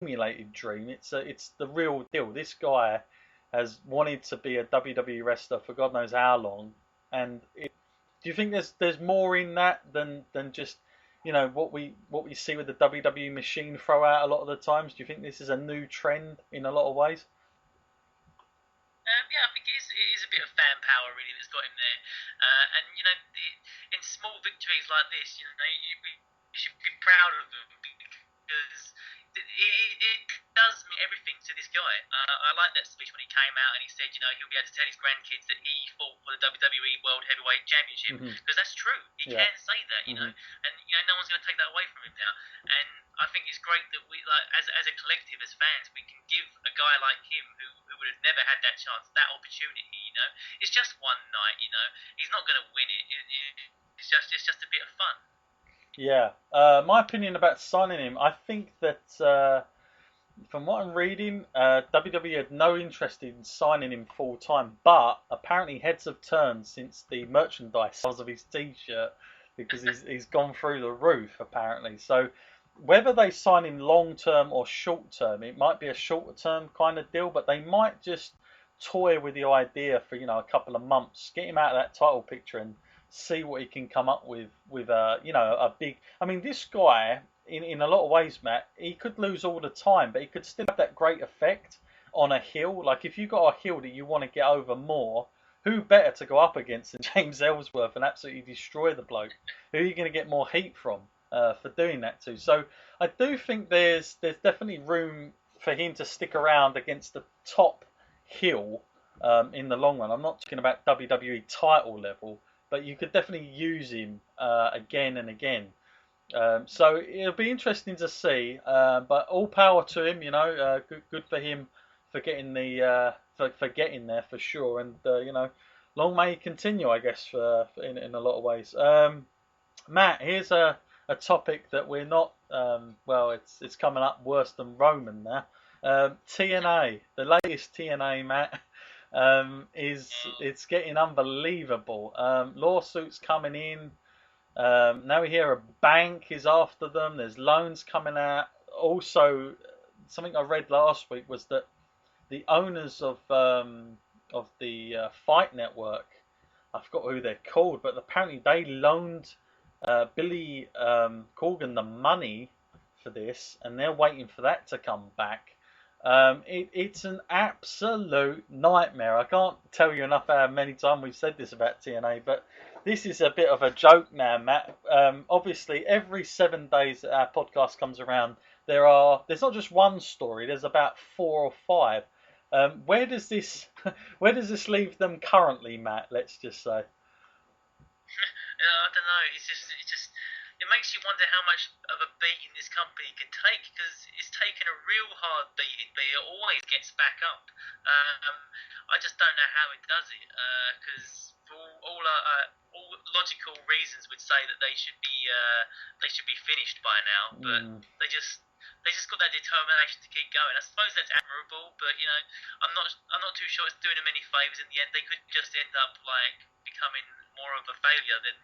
simulated dream. It's the real deal. This guy has wanted to be a WWE wrestler for God knows how long, and do you think there's more in that than just what we see with the WWE machine throw out a lot of the times? Do you think this is a new trend in a lot of ways? Yeah, I think it is a bit of fan power really that's got him there, and in small victories like this, we should be proud of them because it does mean everything to this guy. I like that speech when he came out and he said, he'll be able to tell his grandkids that he fought for the WWE World Heavyweight Championship Hmm. because that's true. He Yeah. can say that, Hmm. and no one's going to take that away from him now. And I think it's great that we, like, as a collective, as fans, we can give a guy like him who would have never had that chance, that opportunity. It's just one night. He's not going to win it. It's just a bit of fun. Yeah. My opinion about signing him, I think that from what I'm reading, WWE had no interest in signing him full time, but apparently heads have turned since the merchandise sales of his T-shirt because he's gone through the roof apparently. So whether they sign him long term or short term, it might be a shorter term kind of deal, but they might just toy with the idea for a couple of months, get him out of that title picture and see what he can come up with a big. I mean, this guy in a lot of ways, Matt, he could lose all the time, but he could still have that great effect on a heel. Like if you got a heel that you want to get over more, who better to go up against than James Ellsworth and absolutely destroy the bloke? Who are you going to get more heat from for doing that to? So I do think there's definitely room for him to stick around against the top heel in the long run. I'm not talking about WWE title level, but you could definitely use him again and again. So it'll be interesting to see. But all power to him, good for him for getting for getting there for sure. And long may he continue, I guess, in a lot of ways. Matt, here's a topic that we're not. Well, it's coming up worse than Roman now. TNA, the latest TNA, Matt, is it's getting unbelievable. Lawsuits coming in. Now we hear a bank is after them. There's loans coming out. Also, something I read last week was that the owners of the Fight Network, I forgot who they're called, but apparently they loaned Billy Corgan the money for this, and they're waiting for that to come back. It's an absolute nightmare. I can't tell you enough how many times we've said this about TNA, but this is a bit of a joke now, Matt. Obviously, every 7 days that our podcast comes around, there's not just one story. There's about four or five. Where does this where does this leave them currently, Matt? Let's just say. I don't know. It makes you wonder how much of a beating this company can take because it's taken a real hard beating, but it always gets back up. I just don't know how it does it because for all logical reasons would say that they should be finished by now, but they just got that determination to keep going. I suppose that's admirable, but I'm not too sure it's doing them any favors in the end. They could just end up like becoming more of a failure than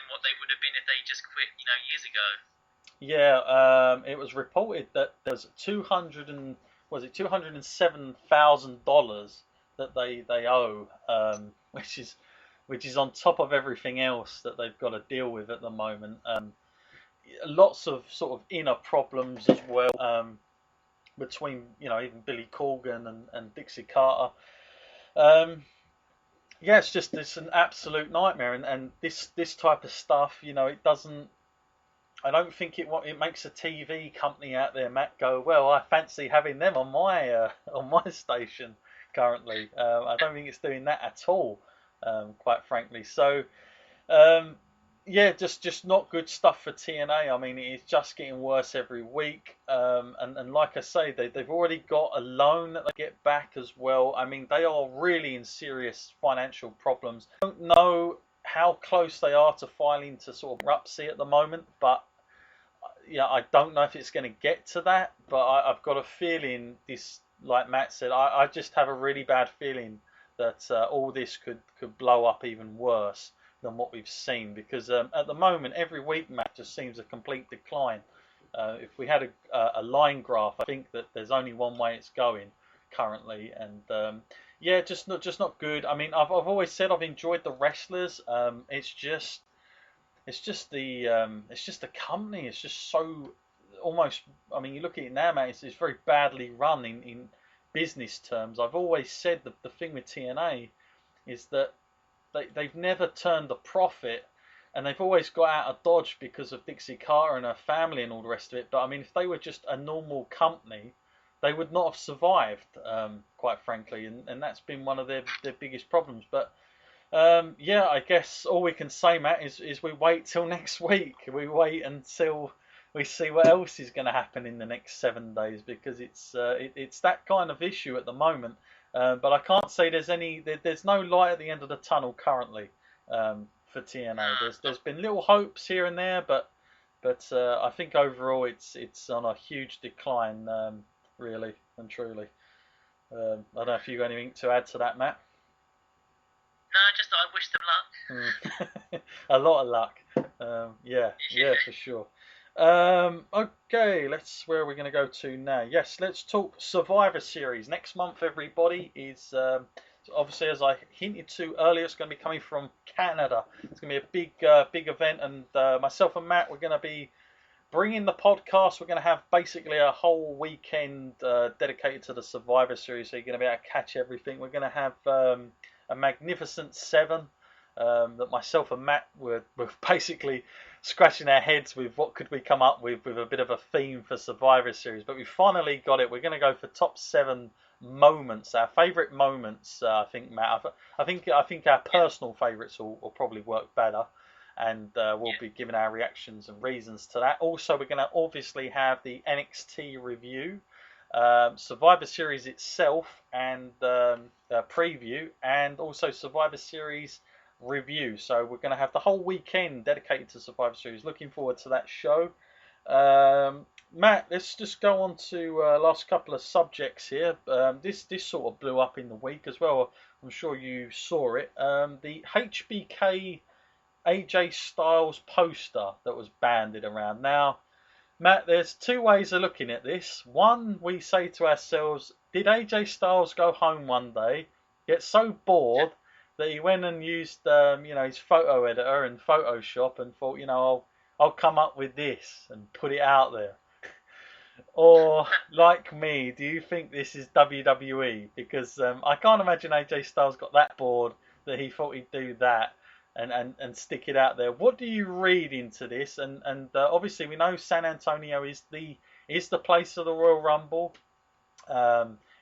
what they would have been if they just quit years ago. Yeah, it was reported that there's 200 and was it $207,000 that they owe, which is on top of everything else that they've got to deal with at the moment. Lots of sort of inner problems as well between even Billy Corgan and Dixie Carter. Yeah, it's an absolute nightmare, and this type of stuff, it doesn't. I don't think it makes a TV company out there, Matt, go, well, I fancy having them on my station currently. I don't think it's doing that at all, quite frankly. So um, yeah, just not good stuff for TNA. I mean, it's just getting worse every week. And like I say, they've already got a loan that they get back as well. I mean, they are really in serious financial problems. I don't know how close they are to filing to sort of bankruptcy at the moment, but yeah, I don't know if it's going to get to that. But I've got a feeling this, like Matt said, I just have a really bad feeling that all this could blow up even worse than what we've seen because at the moment every week Matt just seems a complete decline. If we had a line graph, I think that there's only one way it's going currently, and yeah, just not good. I mean, I've always said I've enjoyed the wrestlers. It's just the company. It's just so almost. I mean, you look at it now, man. It's very badly run in business terms. I've always said that the thing with TNA is that they've never turned a profit, and they've always got out of Dodge because of Dixie Carter and her family and all the rest of it. But I mean, if they were just a normal company, they would not have survived, quite frankly, and that's been one of their biggest problems. But yeah, I guess all we can say, Matt, is we wait till next week. We wait until we see what else is going to happen in the next 7 days, because it's that kind of issue at the moment. But I can't say there's no light at the end of the tunnel currently, for TNA. There's been little hopes here and there, but I think overall it's on a huge decline, really and truly. I don't know if you got anything to add to that, Matt. No, just that I wish them luck. A lot of luck. Yeah, for sure. Okay, where are we going to go to now? Yes, let's talk Survivor Series. Next month, everybody, is obviously, as I hinted to earlier, it's going to be coming from Canada. It's going to be a big event, and myself and Matt, we're going to be bringing the podcast. We're going to have basically a whole weekend dedicated to the Survivor Series, so you're going to be able to catch everything. We're going to have a magnificent 7 that myself and Matt were basically scratching our heads with what could we come up with a bit of a theme for Survivor Series. But we finally got it. We're going to go for top 7 moments, our favourite moments. I think, Matt. I think our personal favourites will probably work better, and we'll be giving our reactions and reasons to that. Also, we're going to obviously have the NXT review, Survivor Series itself, and preview, and also Survivor Series review. So we're going to have the whole weekend dedicated to Survivor Series. Looking forward to that show. Matt, let's just go on to last couple of subjects here. This sort of blew up in the week as well. I'm sure you saw it. The HBK AJ Styles poster that was banded around. Now, Matt, there's 2 ways of looking at this. One, we say to ourselves, did AJ Styles go home one day, get so bored that he went and used his photo editor and Photoshop and thought, I'll come up with this and put it out there? Or, like me, do you think this is WWE? Because I can't imagine AJ Styles got that bored that he thought he'd do that and stick it out there. What do you read into this? And obviously we know San Antonio is the place of the Royal Rumble.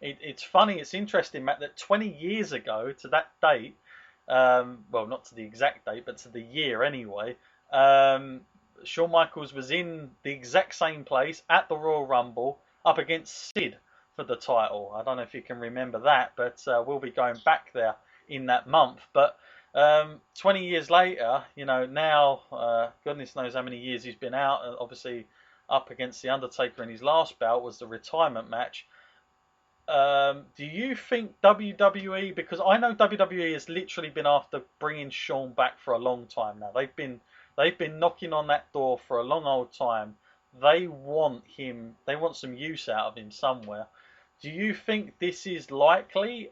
It's funny, it's interesting, Matt, that 20 years ago to that date, well, not to the exact date, but to the year anyway, Shawn Michaels was in the exact same place at the Royal Rumble up against Sid for the title. I don't know if you can remember that, but we'll be going back there in that month. But 20 years later, now, goodness knows how many years he's been out. Obviously, up against The Undertaker in his last bout was the retirement match. Do you think WWE, because I know WWE has literally been after bringing Shawn back for a long time now. They've been knocking on that door for a long old time. They want him. They want some use out of him somewhere. Do you think this is likely?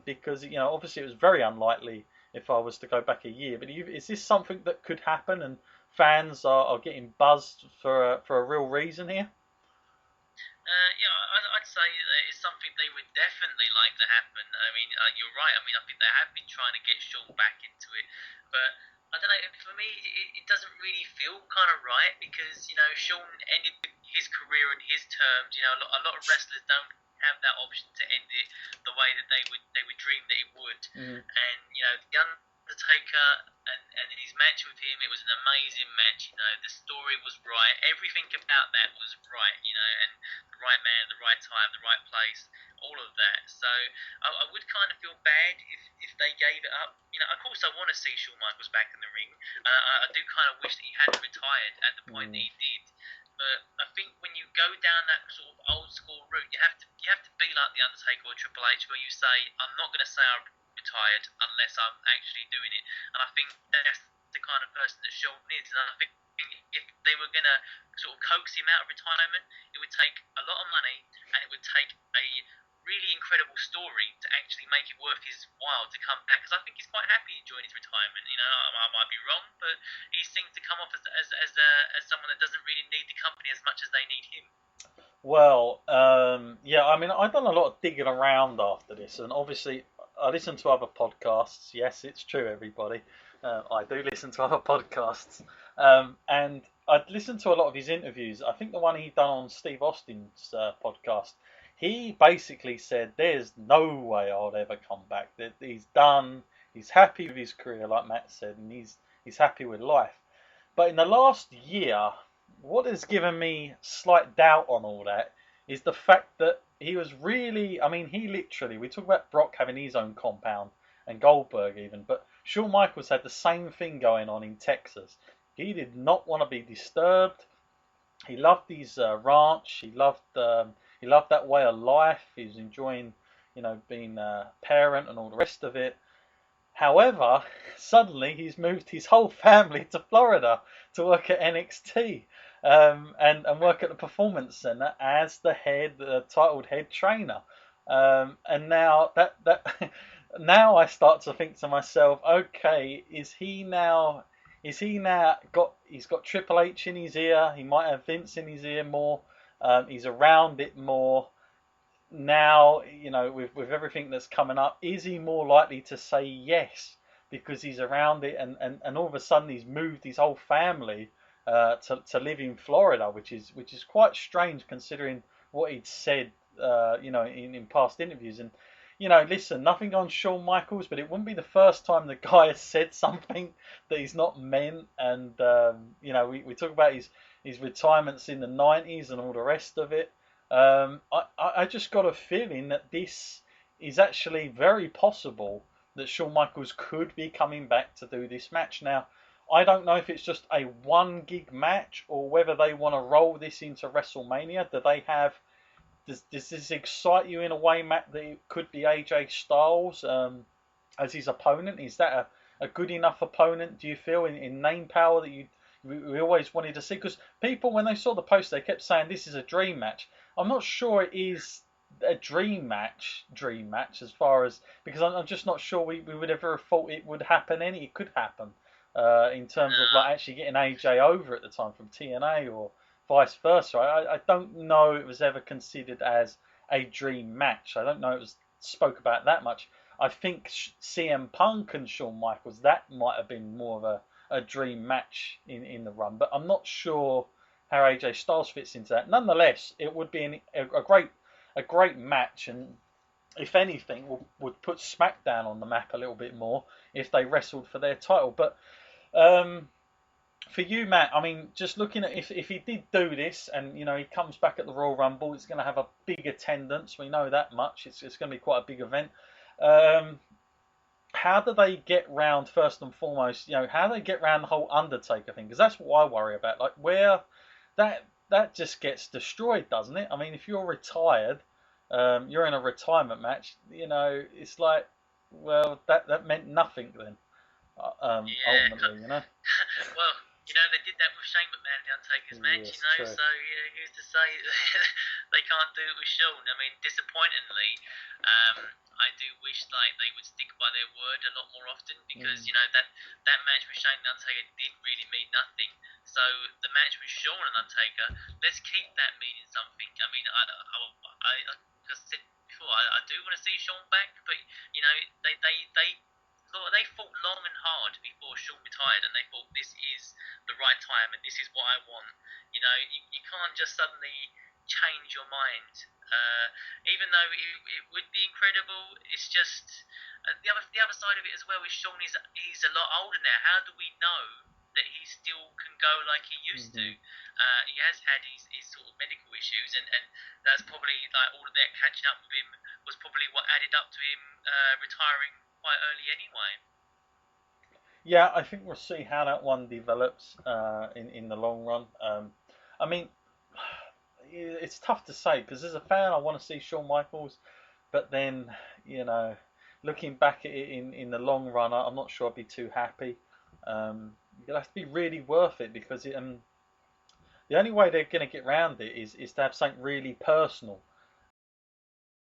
Because obviously it was very unlikely if I was to go back a year. But is this something that could happen, and fans are getting buzzed for a real reason here? Yeah, I'd say that it's something they would definitely like to happen. I mean, you're right. I mean, I think they have been trying to get Shawn back into it, but I don't know. For me, it doesn't really feel kind of right, because Shawn ended his career in his terms. A lot of wrestlers don't have that option to end it the way that they would dream that he would. And the Undertaker and his match with him, it was an amazing match. The story was right, everything about that was right. And the right man, the right time, the right place, all of that. So I would kind of feel bad if they gave it up. Of course I want to see Shawn Michaels back in the ring. I do kind of wish that he hadn't retired at the point that he did. But I think when you go down that sort of old school route, you have to be like the Undertaker or Triple H, where you say, I'm not going to say I'm retired unless I'm actually doing it. And I think that's the kind of person that Shawn is. And I think if they were going to sort of coax him out of retirement, it would take a lot of money, and it would take a really incredible story to actually make it worth his while to come back. Because I think he's quite happy enjoying his retirement. You know, I might be wrong, but he seems to come off as someone that doesn't really need the company as much as they need him. Well, yeah, I mean, I've done a lot of digging around after this, and obviously, I listen to other podcasts. Yes, it's true, everybody. I do listen to other podcasts, and I'd listened to a lot of his interviews. I think the one he done on Steve Austin's podcast, he basically said, "There's no way I'll ever come back. That he's done. He's happy with his career, like Matt said, and he's happy with life." But in the last year, what has given me slight doubt on all that is the fact that he was really, I mean, he literally, we talk about Brock having his own compound and Goldberg even, but Shawn Michaels had the same thing going on in Texas. He did not want to be disturbed. He loved his ranch. He loved that way of life. He was enjoying, being a parent and all the rest of it. However, suddenly he's moved his whole family to Florida to work at NXT, and work at the Performance Center as the titled head trainer. And now that now I start to think to myself, okay, he's got Triple H in his ear. He might have Vince in his ear more. He's around it more. Now, with everything that's coming up, is he more likely to say yes because he's around it, and all of a sudden he's moved his whole family to live in Florida, which is quite strange considering what he'd said, in past interviews. And listen, nothing on Shawn Michaels, but it wouldn't be the first time the guy has said something that he's not meant. And we talk about his retirements in the '90s and all the rest of it. I just got a feeling that this is actually very possible that Shawn Michaels could be coming back to do this match. Now, I don't know if it's just a one gig match or whether they want to roll this into WrestleMania. Does this excite you in a way, Matt, that it could be AJ Styles as his opponent? Is that a good enough opponent, do you feel, in name power that we always wanted to see? Because people, when they saw the post, they kept saying this is a dream match. I'm not sure it is a dream match as far as, because I'm just not sure we would ever have thought it would happen. It could happen in terms of like actually getting AJ over at the time from TNA or vice versa. I don't know it was ever considered as a dream match. I don't know it was spoke about that much. I think CM Punk and Shawn Michaels, that might have been more of a dream match in the run, but I'm not sure how AJ Styles fits into that. Nonetheless, it would be a great match, and if anything, would put SmackDown on the map a little bit more if they wrestled for their title. But for you, Matt, I mean, just looking at if he did do this, and he comes back at the Royal Rumble, it's going to have a big attendance. We know that much. It's going to be quite a big event. How do they get round, first and foremost, how do they get round the whole Undertaker thing? Because that's what I worry about. Like, where that just gets destroyed, doesn't it? I mean, if you're retired, you're in a retirement match, it's like, well, that meant nothing then, ultimately, Well, they did that with Shane McMahon in the Undertaker's match, Yes, so who's to say they can't do it with Shawn? I mean, disappointingly, I do wish like they would stick by their word a lot more often, because that match with Shane and Undertaker did really mean nothing. So the match with Shawn and Undertaker, let's keep that meaning something. I mean, like I said before, I do want to see Shawn back, but they fought long and hard before Shawn retired, and they thought this is the right time and this is what I want. You can't just suddenly change your mind. Even though it would be incredible, it's just the other side of it as well is Shawn he's a lot older now. How do we know that he still can go like he used to? He has had his sort of medical issues, and that's probably like all of that catching up with him was probably what added up to him retiring quite early anyway. Yeah, I think we'll see how that one develops in the long run. I mean, it's tough to say because as a fan, I want to see Shawn Michaels, but then looking back at it in the long run, I'm not sure I'd be too happy. It'll have to be really worth it because The only way they're going to get around it is to have something really personal.